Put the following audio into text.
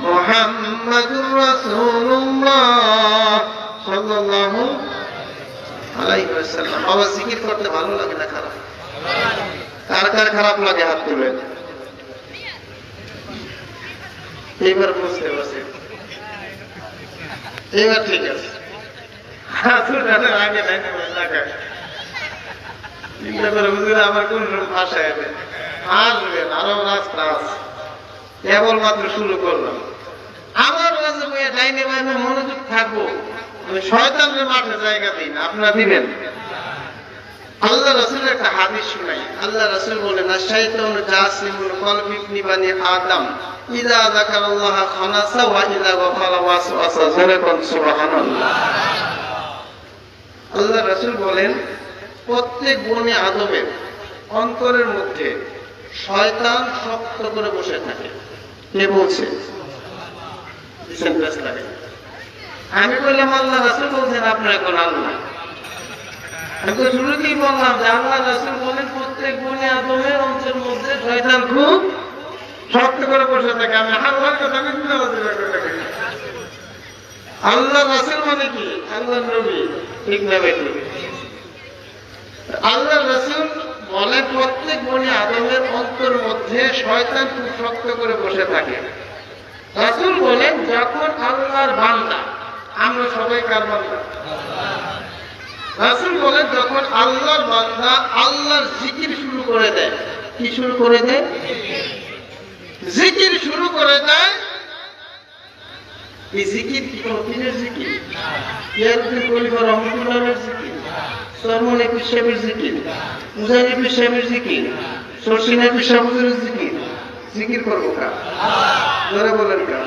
মুহাম্মাদুর রাসূলুল্লাহ সাল্লাল্লাহু আলাইহি ওয়াসাল্লাম। বাবা জিকির করতে ভালো লাগে না খারাপ? কার কার খারাপ লাগে হাত তুলেন। এবার বুঝতে পারছি, এবার ঠিক আছে। হাত উঠানোর আগে নাই চিন্তা করে বুঝলে আমার কোন ভাষায় আসবেন আরো রাস্তা আছে। কেবলমাত্র শুরু করলাম। আমার ডাইনে বাইনে মনোযোগ থাকবো, শয়তানের মাঠে জায়গা দিন। আপনারা দিবেন? আল্লাহ রাসূলের একটা হাদিস শুনাই। আল্লাহ রাসূল বলেন, আশ-শাইতানু জাসিমুল কলবি ইবনি বানি আদম ইযা যাকারাল্লাহ খানাসা ওয়া ইযা গাফালা ওয়াসওয়াসা। সুবহানাল্লাহ। আল্লাহ রাসূল বলেন, প্রত্যেক বনি আদমের অন্তরের মধ্যে শয়তান শক্ত করে বসে থাকে। কে বলছে? আমি বললাম আল্লাহ রাসূল বলছেন, আপনারা কোন আল্লাহ? আমি তো শুরুতেই বললাম যে আল্লাহ রাসূল বলেন প্রত্যেক বনি আদমের অন্তরের মধ্যে শয়তান খুব শক্ত করে বসে থাকে। আমি আল্লাহর কথা বুঝতে পারছি না। আল্লাহ রাসূল মানে কি? আল্লাহর নবী, ঠিক না বেঠিক? আল্লাহ রাসূল বলে প্রত্যেক বনি আদমের অন্তরের মধ্যে শয়তান খুব শক্ত করে বসে থাকে। রাসূল বলেন, যখন আল্লাহর বান্দা, আমরা সবাই কার বান্দা? রাসূল বলেন, যখন আল্লাহর বান্দা আল্লাহর জিকির শুরু করে দেয়। কি শুরু করে দেয়? জিকির শুরু করে দেয়। এই জিকির কি কোনদিনের জিকির? ইয়ারউদ্দিন খলিফা রহমাতুল্লাহর জিকির, সরমনি পীর সাহেবের জিকির, মুজাহিদ পীর সাহেবের জিকির, শর্ষিনা পীর সাহেবের জিকির। জিকির করবো কার? জোরে বলেন কার?